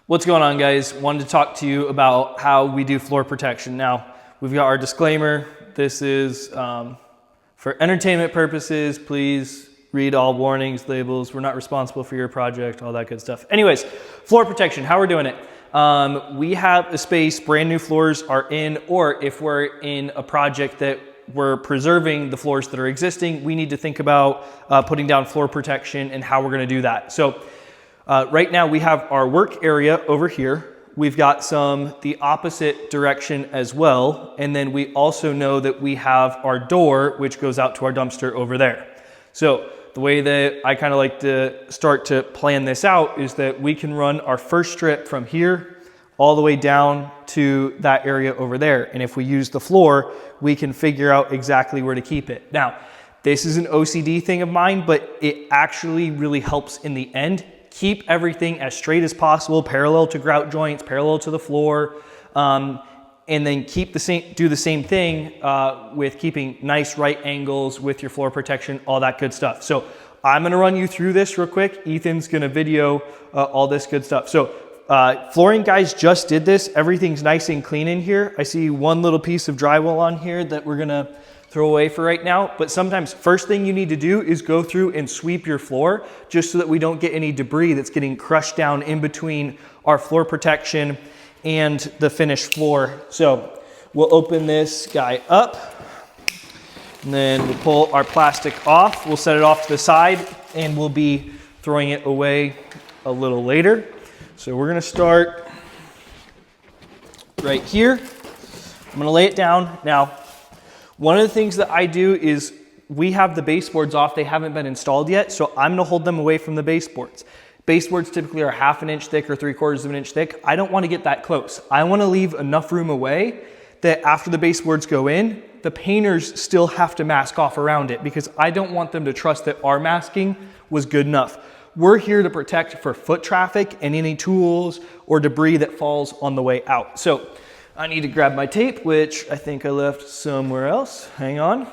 What's going on, guys? Wanted to talk to you about how we do floor protection. Now, we've got our disclaimer. This is for entertainment purposes. Please read all warnings, labels. We're not responsible for your project, all that good stuff. Anyways, floor protection, how we're doing it. We have a space, brand new floors are in, or if we're in a project that we're preserving the floors that are existing, we need to think about putting down floor protection and how we're gonna do that. So right now we have our work area over here. We've got some the opposite direction as well. And then we also know that we have our door, which goes out to our dumpster over there. So the way that I kind of like to start to plan this out is that we can run our first strip from here all the way down to that area over there. And if we use the floor, we can figure out exactly where to keep it. Now, this is an OCD thing of mine, but it actually really helps in the end. Keep everything as straight as possible, parallel to grout joints, parallel to the floor, and then do the same thing with keeping nice right angles with your floor protection, all that good stuff. So I'm gonna run you through this real quick. Ethan's gonna video all this good stuff. So flooring guys just did this. Everything's nice and clean in here. I see one little piece of drywall on here that we're gonna throw away for right now. But sometimes first thing you need to do is go through and sweep your floor just so that we don't get any debris that's getting crushed down in between our floor protection and the finished floor. So we'll open this guy up and then we'll pull our plastic off. We'll set it off to the side and we'll be throwing it away a little later. So we're gonna start right here. I'm gonna lay it down. Now, one of the things that I do is we have the baseboards off. They haven't been installed yet, so I'm gonna hold them away from the baseboards. Baseboards typically are 1/2 inch thick or 3/4 of an inch thick. I don't wanna get that close. I wanna leave enough room away that after the baseboards go in, the painters still have to mask off around it because I don't want them to trust that our masking was good enough. We're here to protect for foot traffic and any tools or debris that falls on the way out. So I need to grab my tape, which I think I left somewhere else. Hang on.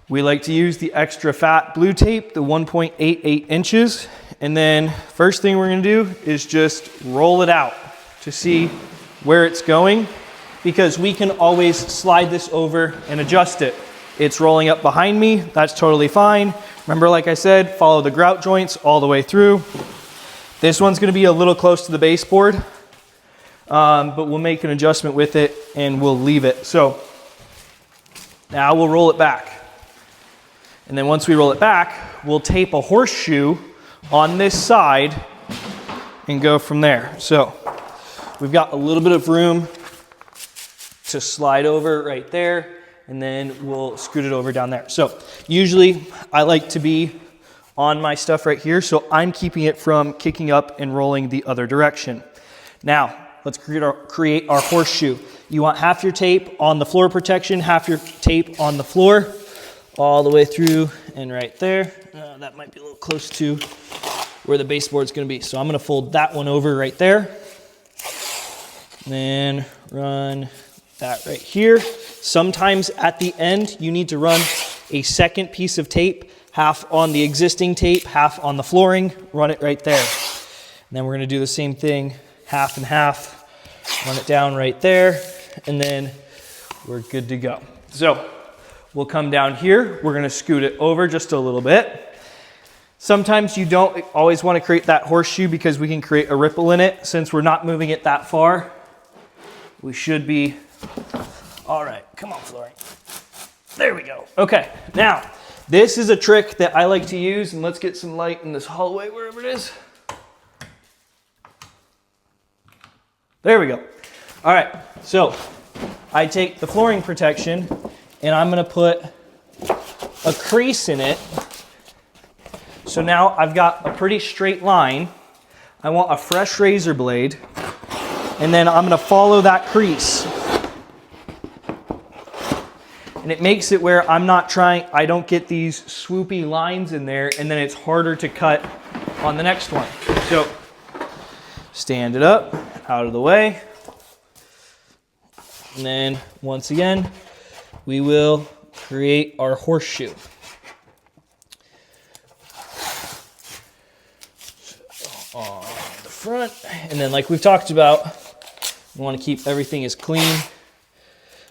We like to use the extra fat blue tape, the 1.88 inches. And then first thing we're gonna do is just roll it out to see where it's going because we can always slide this over and adjust it. It's rolling up behind me, that's totally fine. Remember, like I said, follow the grout joints all the way through. This one's gonna be a little close to the baseboard, but we'll make an adjustment with it and we'll leave it. So now we'll roll it back. And then once we roll it back, we'll tape a horseshoe on this side and go from there. So we've got a little bit of room to slide over right there, and then we'll scoot it over down there. So usually I like to be on my stuff right here, so I'm keeping it from kicking up and rolling the other direction. Now, let's create our horseshoe. You want half your tape on the floor protection, half your tape on the floor, all the way through and right there. That might be a little close to where the baseboard's gonna be. So I'm gonna fold that one over right there. And then run that right here. Sometimes at the end, you need to run a second piece of tape, half on the existing tape, half on the flooring, run it right there. And then we're gonna do the same thing, half and half, run it down right there, and then we're good to go. So we'll come down here, we're gonna scoot it over just a little bit. Sometimes you don't always wanna create that horseshoe because we can create a ripple in it. Since we're not moving it that far, we should be, all right, come on, flooring. There we go. Okay, now, this is a trick that I like to use, and let's get some light in this hallway, wherever it is. There we go. All right, so I take the flooring protection, and I'm gonna put a crease in it. So now I've got a pretty straight line. I want a fresh razor blade, and then I'm gonna follow that crease. And it makes it where I don't get these swoopy lines in there, and then it's harder to cut on the next one. So stand it up, out of the way. And then once again, we will create our horseshoe. on the front. And then like we've talked about, we want to keep everything as clean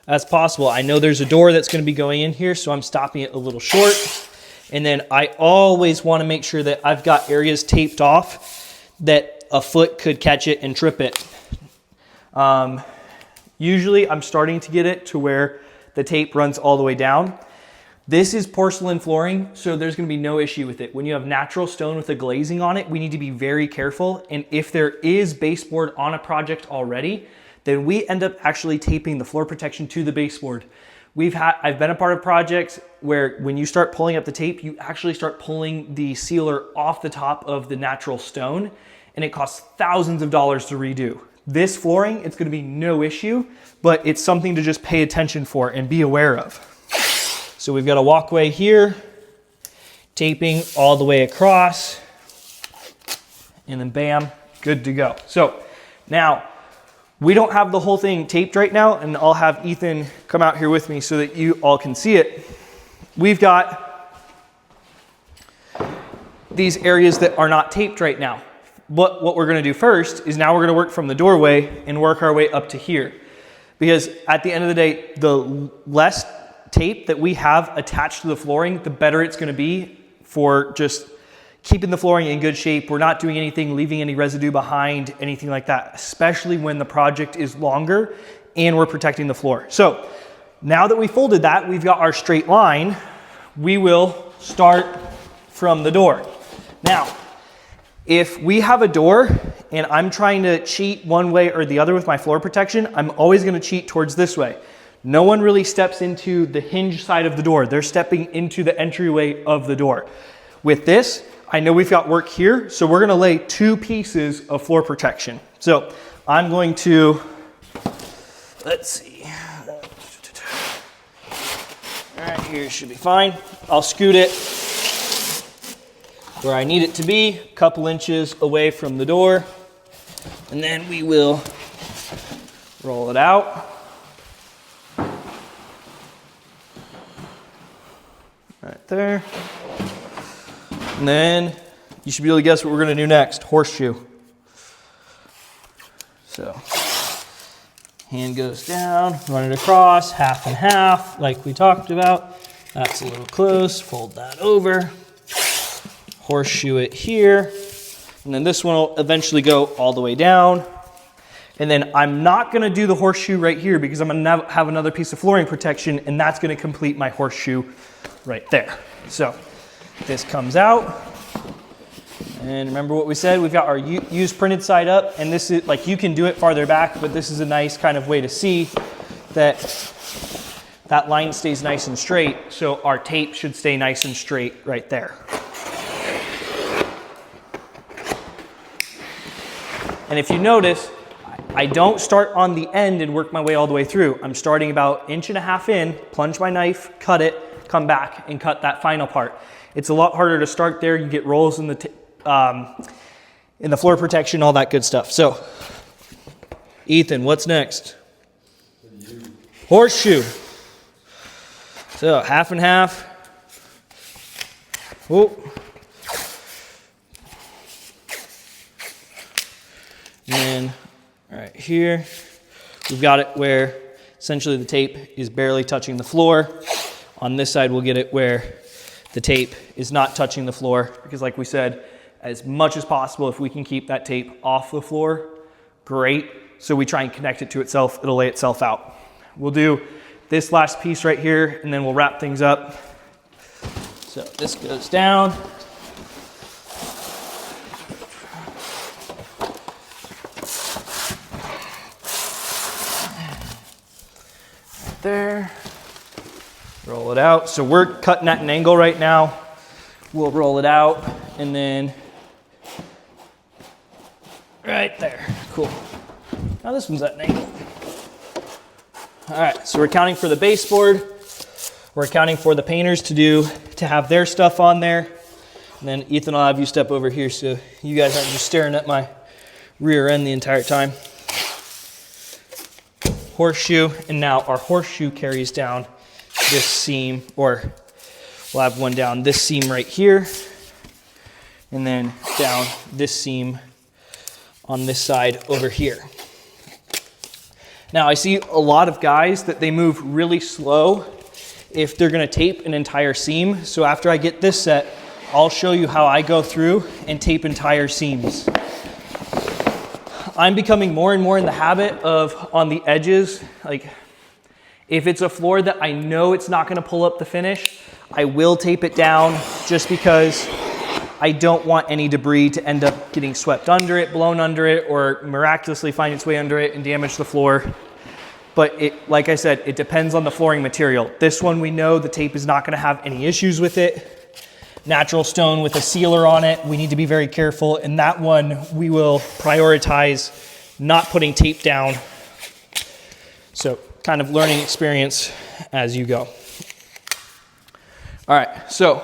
as possible. I know there's a door that's going to be going in here, so I'm stopping it a little short. And then I always want to make sure that I've got areas taped off that a foot could catch it and trip it. Usually I'm starting to get it to where the tape runs all the way down. This is porcelain flooring, so there's going to be no issue with it. When you have natural stone with a glazing on it, we need to be very careful. And if there is baseboard on a project already, then we end up actually taping the floor protection to the baseboard. I've been a part of projects where when you start pulling up the tape, you actually start pulling the sealer off the top of the natural stone, and it costs thousands of dollars to redo. This flooring, it's going to be no issue, but it's something to just pay attention for and be aware of. So we've got a walkway here, taping all the way across, and then bam, good to go. So now, we don't have the whole thing taped right now, and I'll have Ethan come out here with me so that you all can see it. We've got these areas that are not taped right now. What we're gonna do first is now we're gonna work from the doorway and work our way up to here. Because at the end of the day, the less tape that we have attached to the flooring, the better it's gonna be for just keeping the flooring in good shape. We're not doing anything, leaving any residue behind, anything like that, especially when the project is longer and we're protecting the floor. So now that we folded that, we've got our straight line. We will start from the door. Now, if we have a door and I'm trying to cheat one way or the other with my floor protection, I'm always gonna cheat towards this way. No one really steps into the hinge side of the door. They're stepping into the entryway of the door. With this, I know we've got work here, so we're gonna lay 2 pieces of floor protection. So I'm going to, let's see. All right, here should be fine. I'll scoot it where I need it to be, a couple inches away from the door, and then we will roll it out. Right there. And then you should be able to guess what we're going to do next. Horseshoe. So hand goes down, run it across, half and half, like we talked about. That's a little close. Fold that over. Horseshoe it here. And then this one will eventually go all the way down. And then I'm not going to do the horseshoe right here because I'm going to have another piece of flooring protection, and that's going to complete my horseshoe right there. So this comes out, and remember what we said, we've got our used printed side up, and this is like, you can do it farther back, but this is a nice kind of way to see that that line stays nice and straight, so our tape should stay nice and straight right there. And if you notice, I don't start on the end and work my way all the way through. I'm starting about 1.5 inches in, plunge my knife, cut it, come back and cut that final part. It's a lot harder to start there. You get rolls in the floor protection, all that good stuff. So, Ethan, what's next? Horseshoe. So, half and half. Oh. And then, right here, we've got it where essentially the tape is barely touching the floor. On this side, we'll get it where the tape is not touching the floor, because like we said, as much as possible, if we can keep that tape off the floor, great. So we try and connect it to itself, it'll lay itself out. We'll do this last piece right here, and then we'll wrap things up. So this goes down. Right there. Roll it out. So we're cutting at an angle right now. We'll roll it out, and then right there. Cool. Now this one's at an angle. All right, so we're accounting for the baseboard. We're accounting for the painters to have their stuff on there. And then Ethan, I'll have you step over here so you guys aren't just staring at my rear end the entire time. Horseshoe, and now our horseshoe carries down this seam, or we'll have one down this seam right here, and then down this seam on this side over here. Now I see a lot of guys that they move really slow if they're gonna tape an entire seam. So after I get this set, I'll show you how I go through and tape entire seams. I'm becoming more and more in the habit of, on the edges, like if it's a floor that I know it's not gonna pull up the finish, I will tape it down just because I don't want any debris to end up getting swept under it, blown under it, or miraculously find its way under it and damage the floor. But like I said, it depends on the flooring material. This one we know the tape is not gonna have any issues with it. Natural stone with a sealer on it, we need to be very careful. And that one, we will prioritize not putting tape down. So kind of learning experience as you go. All right, so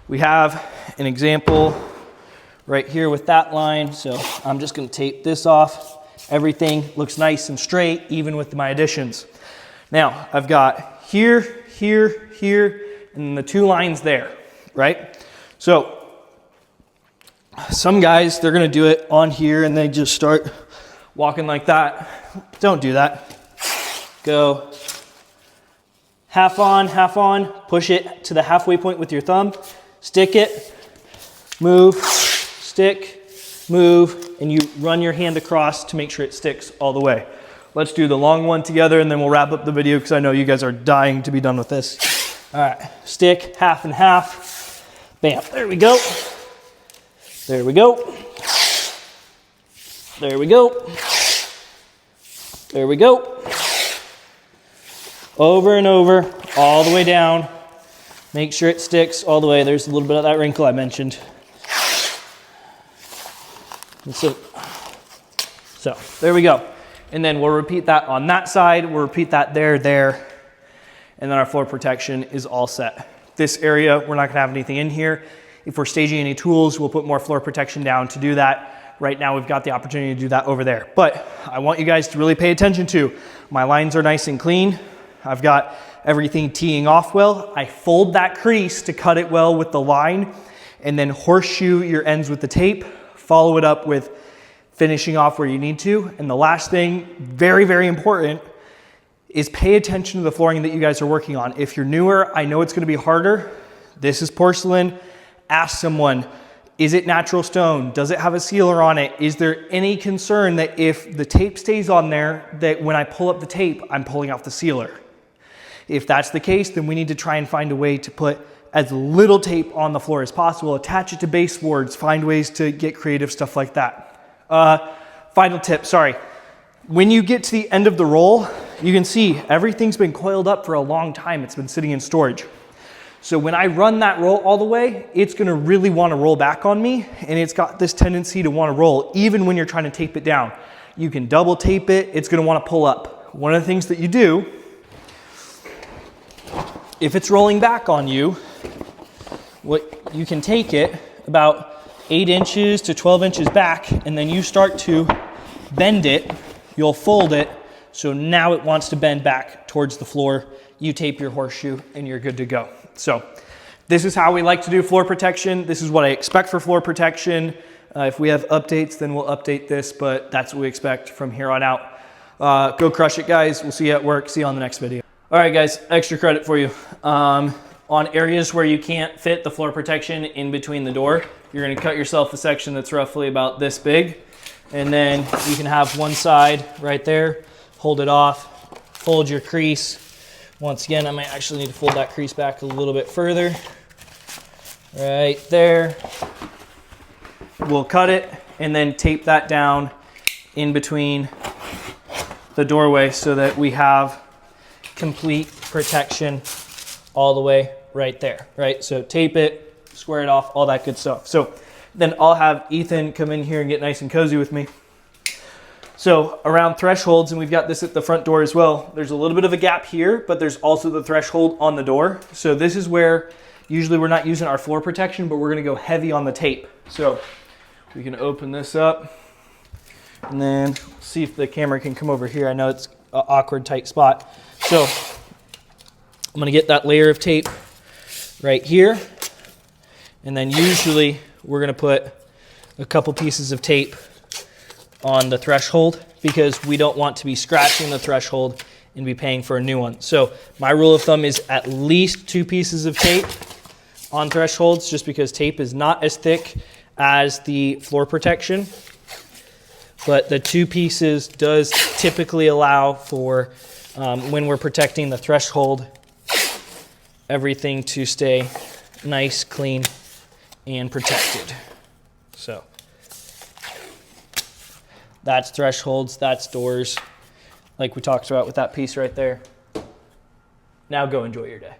we have an example right here with that line. So I'm just gonna tape this off. Everything looks nice and straight, even with my additions. Now, I've got here, here, here, and the 2 lines there, right? So some guys, they're gonna do it on here and they just start walking like that. Don't do that. Go half on, push it to the halfway point with your thumb, stick it, move, stick, move, and you run your hand across to make sure it sticks all the way. Let's do the long one together and then we'll wrap up the video because I know you guys are dying to be done with this. All right, stick, half and half, bam, there we go. There we go. There we go. There we go. Over and over, all the way down. Make sure it sticks all the way. There's a little bit of that wrinkle I mentioned. And so there we go. And then we'll repeat that on that side. We'll repeat that there. And then our floor protection is all set. This area, we're not gonna have anything in here. If we're staging any tools, we'll put more floor protection down to do that. Right now, we've got the opportunity to do that over there. But I want you guys to really pay attention to, my lines are nice and clean. I've got everything teeing off well. I fold that crease to cut it well with the line and then horseshoe your ends with the tape. Follow it up with finishing off where you need to. And the last thing, very, very important, is pay attention to the flooring that you guys are working on. If you're newer, I know it's gonna be harder. This is porcelain. Ask someone, is it natural stone? Does it have a sealer on it? Is there any concern that if the tape stays on there, that when I pull up the tape, I'm pulling off the sealer? If that's the case, then we need to try and find a way to put as little tape on the floor as possible, attach it to baseboards, find ways to get creative, stuff like that. Final tip, sorry. When you get to the end of the roll, you can see everything's been coiled up for a long time. It's been sitting in storage. So when I run that roll all the way, it's gonna really wanna roll back on me, and it's got this tendency to wanna roll, even when you're trying to tape it down. You can double tape it, it's gonna wanna pull up. One of the things that you do, if it's rolling back on you, you can take it about 8 inches to 12 inches back, and then you start to bend it. You'll fold it, so now it wants to bend back towards the floor. You tape your horseshoe, and you're good to go. So this is how we like to do floor protection. This is what I expect for floor protection. If we have updates, then we'll update this, but that's what we expect from here on out. Go crush it, guys. We'll see you at work. See you on the next video. All right, guys, extra credit for you. On areas where you can't fit the floor protection in between the door, you're gonna cut yourself a section that's roughly about this big, and then you can have one side right there, hold it off, fold your crease. Once again, I might actually need to fold that crease back a little bit further. Right there. We'll cut it and then tape that down in between the doorway so that we have complete protection all the way right there, right? So tape it, square it off, all that good stuff. So then I'll have Ethan come in here and get nice and cozy with me. So around thresholds, and we've got this at the front door as well, there's a little bit of a gap here, but there's also the threshold on the door. So this is where usually we're not using our floor protection, but we're gonna go heavy on the tape. So we can open this up and then see if the camera can come over here. I know it's an awkward, tight spot. So I'm gonna get that layer of tape right here. And then usually we're gonna put a couple pieces of tape on the threshold because we don't want to be scratching the threshold and be paying for a new one. So my rule of thumb is at least 2 pieces of tape on thresholds, just because tape is not as thick as the floor protection. But the 2 pieces does typically allow for, when we're protecting the threshold, everything to stay nice, clean, and protected. So that's thresholds, that's doors, like we talked about with that piece right there. Now go enjoy your day.